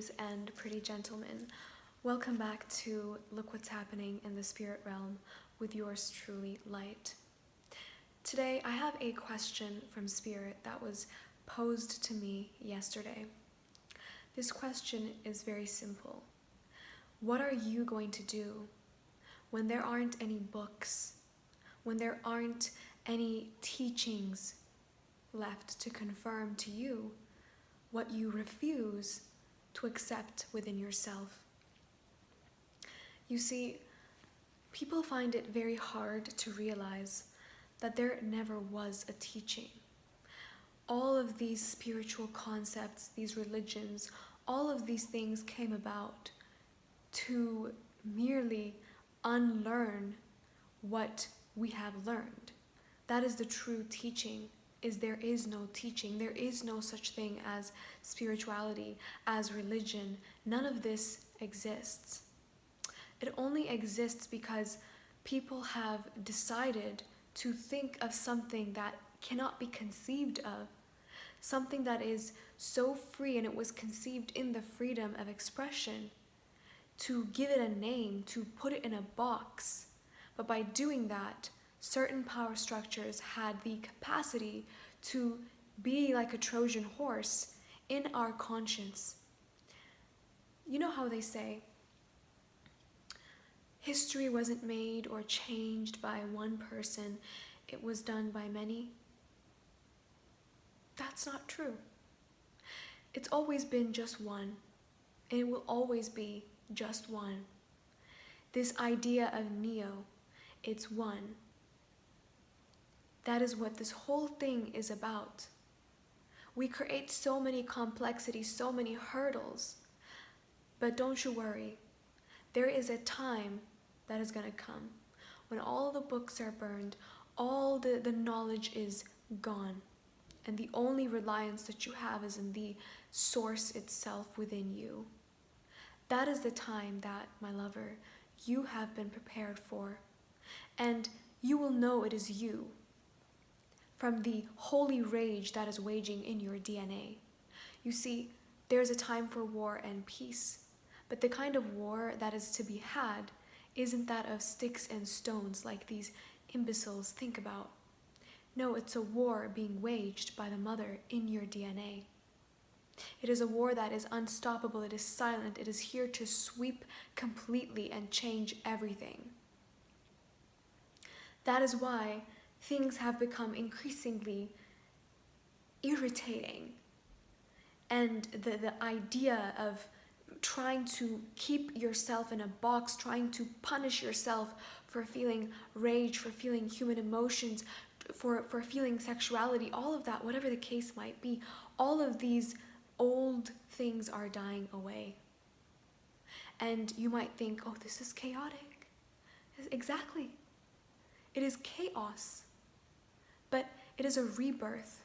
ladies and pretty gentlemen. Welcome back to Look What's Happening in the Spirit Realm with yours truly, Light. Today, I have a question from Spirit that was posed to me yesterday. This question is very simple. What are you going to do when there aren't any books, when there aren't any teachings left to confirm to you what you refuse to accept within yourself? You see, people find it very hard to realize that there never was a teaching. All of these spiritual concepts, these religions, all of these things came about to merely unlearn what we have learned. That is the true teaching. There is no teaching. There is no such thing as spirituality, as religion. None of this exists. It only exists because people have decided to think of something that cannot be conceived of, something that is so free, and it was conceived in the freedom of expression, to give it a name, to put it in a box. But by doing that, certain power structures had the capacity to be like a Trojan horse in our conscience. You know how they say, history wasn't made or changed by one person, it was done by many? That's not true. It's always been just one, and it will always be just one. This idea of Neo, it's one. That is what this whole thing is about. We create so many complexities, so many hurdles. But don't you worry. There is a time that is going to come when all the books are burned, all the knowledge is gone, and the only reliance that you have is in the source itself within you. That is the time that, my lover, you have been prepared for. And you will know it is you from the holy rage that is waging in your DNA. You see, there's a time for war and peace, but the kind of war that is to be had isn't that of sticks and stones like these imbeciles think about. No, it's a war being waged by the mother in your DNA. It is a war that is unstoppable, it is silent, it is here to sweep completely and change everything. That is why things have become increasingly irritating. And the idea of trying to keep yourself in a box, trying to punish yourself for feeling rage, for feeling human emotions, for feeling sexuality, all of that, whatever the case might be, all of these old things are dying away. And you might think, oh, this is chaotic. Exactly. It is chaos. But it is a rebirth.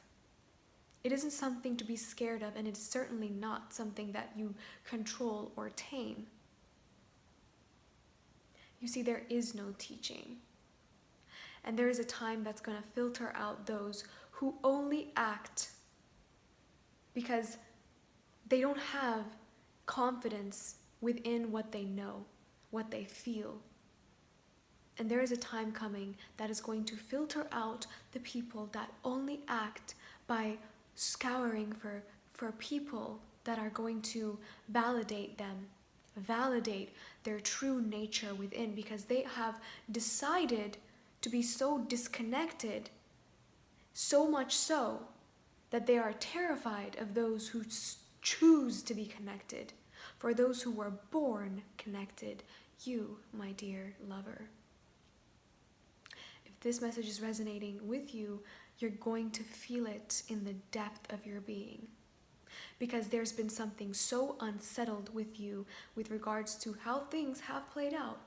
It isn't something to be scared of, and it's certainly not something that you control or tame. You see, there is no teaching. And there is a time that's going to filter out those who only act because they don't have confidence within what they know, what they feel. And there is a time coming that is going to filter out the people that only act by scouring for people that are going to validate them, validate their true nature within, because they have decided to be so disconnected, so much so that they are terrified of those who choose to be connected, for those who were born connected, you, my dear lover. If this message is resonating with you, you're going to feel it in the depth of your being, because there's been something so unsettled with you with regards to how things have played out,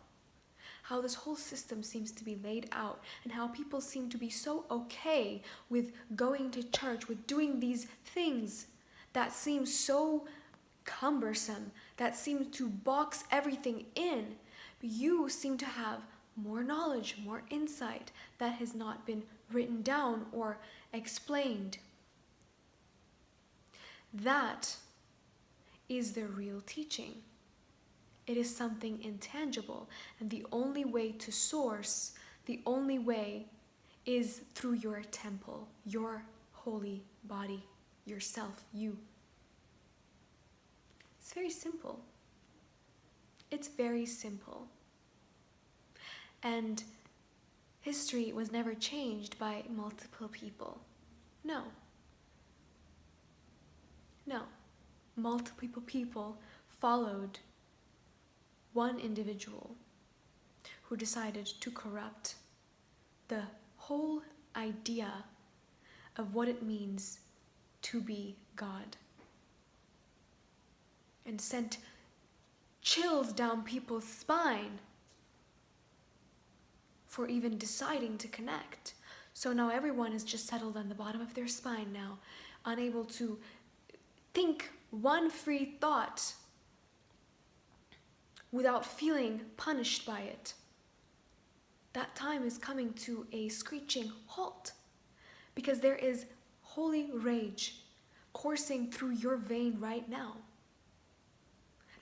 how this whole system seems to be laid out, and how people seem to be so okay with going to church, with doing these things that seem so cumbersome, that seem to box everything in. You seem to have more knowledge, more insight that has not been written down or explained. That is the real teaching. It is something intangible, and the only way to source, the only way is through your temple, your holy body, yourself, you. It's very simple. It's very simple. And history was never changed by multiple people. No. No. Multiple people followed one individual who decided to corrupt the whole idea of what it means to be God, and sent chills down people's spine for even deciding to connect. So now everyone is just settled on the bottom of their spine now, unable to think one free thought without feeling punished by it. That time is coming to a screeching halt, because there is holy rage coursing through your vein right now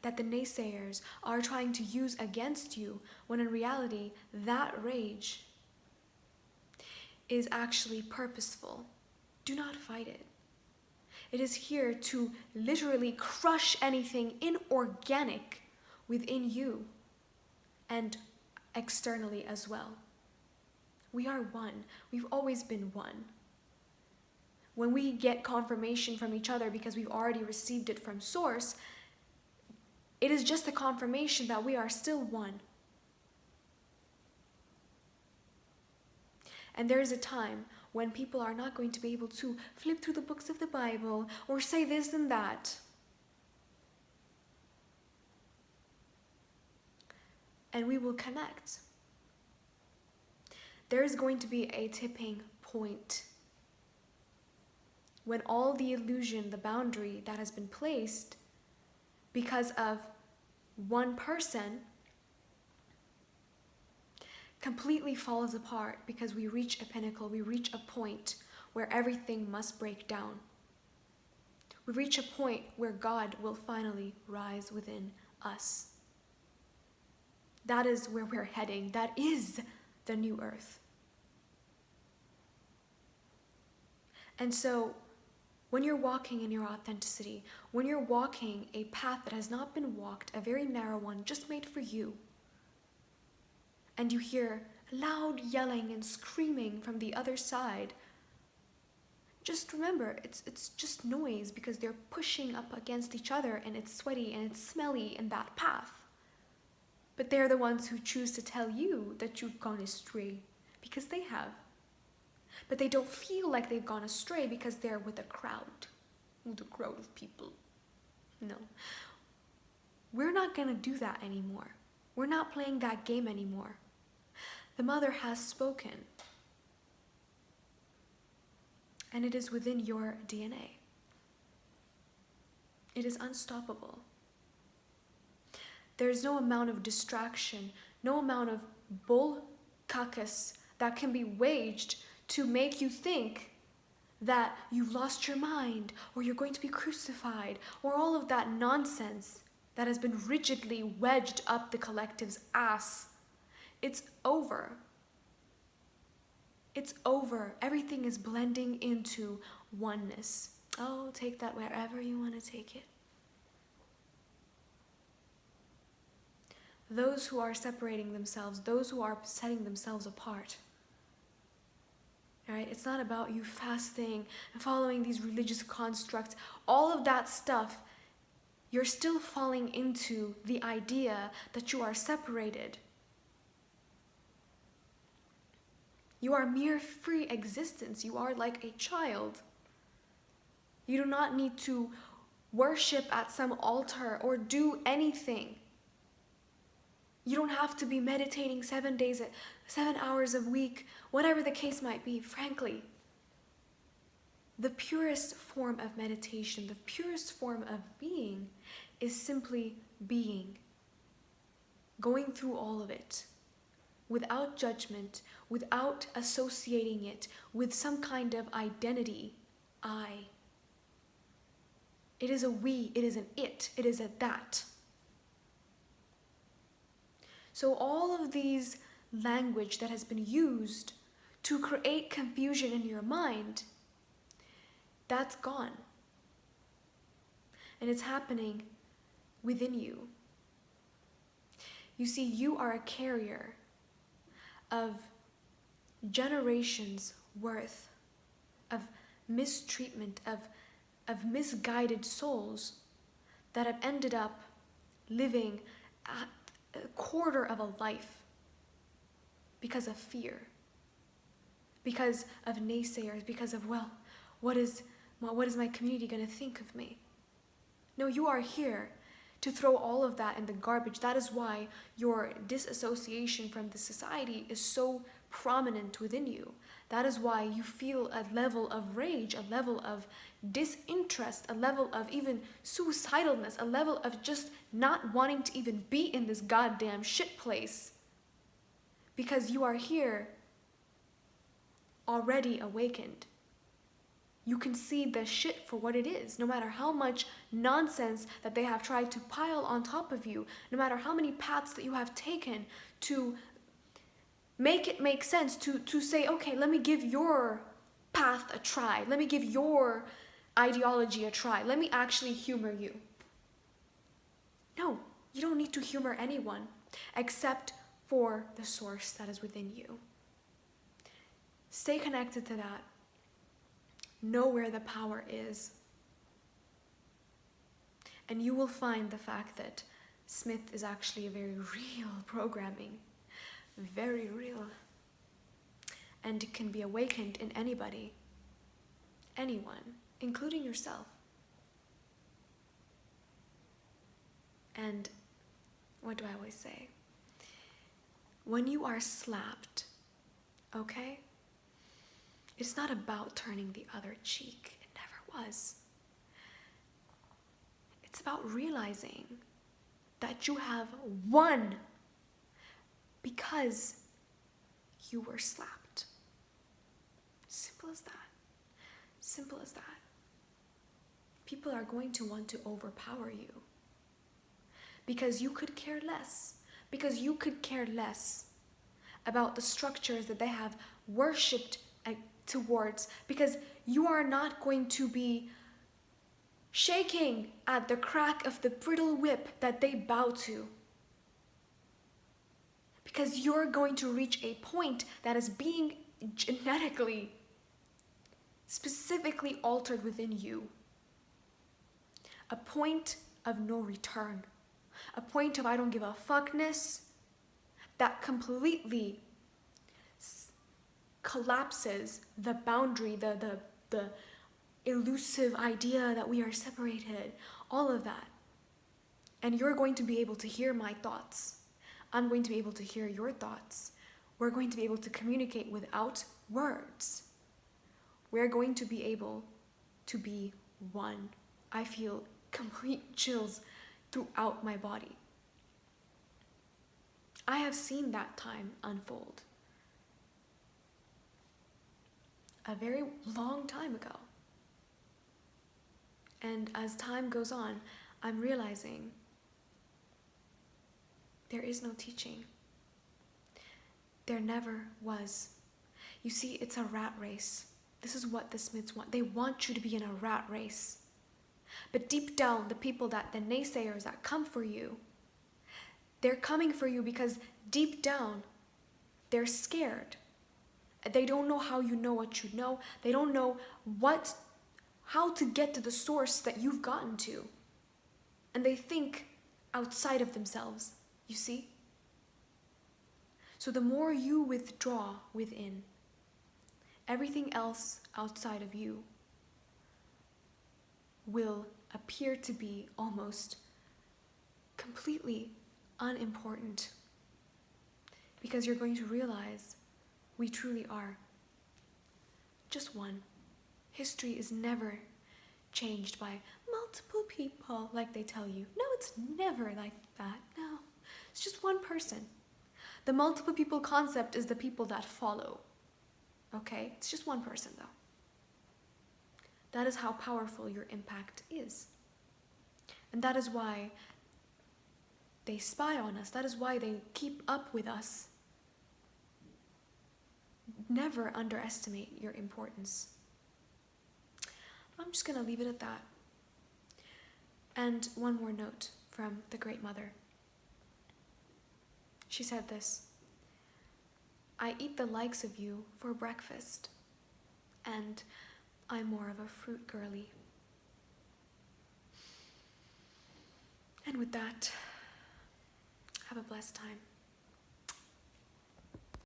that the naysayers are trying to use against you, when in reality that rage is actually purposeful. Do not fight it. It is here to literally crush anything inorganic within you and externally as well. We are one. We've always been one. When we get confirmation from each other because we've already received it from Source, it is just a confirmation that we are still one. And there is a time when people are not going to be able to flip through the books of the Bible or say this and that. And we will connect. There is going to be a tipping point when all the illusion, the boundary that has been placed because of one person completely falls apart, because we reach a pinnacle, we reach a point where everything must break down. We reach a point where God will finally rise within us. That is where we're heading. That is the new earth. And so, when you're walking in your authenticity, when you're walking a path that has not been walked, a very narrow one just made for you, and you hear loud yelling and screaming from the other side, just remember, it's just noise, because they're pushing up against each other, and it's sweaty and it's smelly in that path. But they're the ones who choose to tell you that you've gone astray, because they have. But they don't feel like they've gone astray because they're with a crowd of people. No. We're not going to do that anymore. We're not playing that game anymore. The Mother has spoken. And it is within your DNA. It is unstoppable. There's no amount of distraction, no amount of bull caucus that can be waged to make you think that you've lost your mind, or you're going to be crucified, or all of that nonsense that has been rigidly wedged up the collective's ass. It's over. It's over. Everything is blending into oneness. Oh, take that wherever you want to take it. Those who are separating themselves, those who are setting themselves apart. All right? It's not about you fasting and following these religious constructs. All of that stuff, you're still falling into the idea that you are separated. You are mere free existence. You are like a child. You do not need to worship at some altar or do anything. You don't have to be meditating 7 hours a week, whatever the case might be, frankly. The purest form of meditation, the purest form of being, is simply being. Going through all of it, without judgment, without associating it with some kind of identity, I. It is a we, it is an it is a that. So all of these language that has been used to create confusion in your mind, that's gone. And it's happening within you. You see, you are a carrier of generations worth of mistreatment, of misguided souls that have ended up living a quarter of a life because of fear, because of naysayers, because of, well, what is my community going to think of me? No, you are here to throw all of that in the garbage. That is why your disassociation from the society is so prominent within you. That is why you feel a level of rage, a level of disinterest, a level of even suicidalness, a level of just not wanting to even be in this goddamn shit place. Because you are here already awakened. You can see the shit for what it is, no matter how much nonsense that they have tried to pile on top of you, no matter how many paths that you have taken to make it make sense, to say, okay, let me give your path a try. Let me give your ideology a try. Let me actually humor you. No, you don't need to humor anyone except for the source that is within you. Stay connected to that. Know where the power is. And you will find the fact that Smith is actually a very real programming. Very real. And it can be awakened in anybody. Anyone, including yourself. And what do I always say? When you are slapped, okay? It's not about turning the other cheek. It never was. It's about realizing that you have won because you were slapped. Simple as that. Simple as that. People are going to want to overpower you because you could care less. Because you could care less about the structures that they have worshipped towards, because you are not going to be shaking at the crack of the brittle whip that they bow to. Because you're going to reach a point that is being genetically, specifically altered within you. A point of no return. A point of I don't give a fuckness that completely collapses the boundary, the elusive idea that we are separated, all of that. And you're going to be able to hear my thoughts. I'm going to be able to hear your thoughts. We're going to be able to communicate without words. We're going to be able to be one. I feel complete chills throughout my body. I have seen that time unfold. A very long time ago. And as time goes on, I'm realizing there is no teaching. There never was. You see, it's a rat race. This is what the Smiths want. They want you to be in a rat race. But deep down, the people the naysayers that come for you, they're coming for you because deep down, they're scared. They don't know how you know what you know. They don't know how to get to the source that you've gotten to. And they think outside of themselves, you see? So the more you withdraw within, everything else outside of you will appear to be almost completely unimportant. Because you're going to realize we truly are just one. History is never changed by multiple people like they tell you. No, it's never like that. No, it's just one person. The multiple people concept is the people that follow. Okay? It's just one person though. That is how powerful your impact is. And that is why they spy on us. That is why they keep up with us. Never underestimate your importance. I'm just going to leave it at that. And one more note from the Great Mother. She said this: I eat the likes of you for breakfast, and I'm more of a fruit girly. And with that, have a blessed time.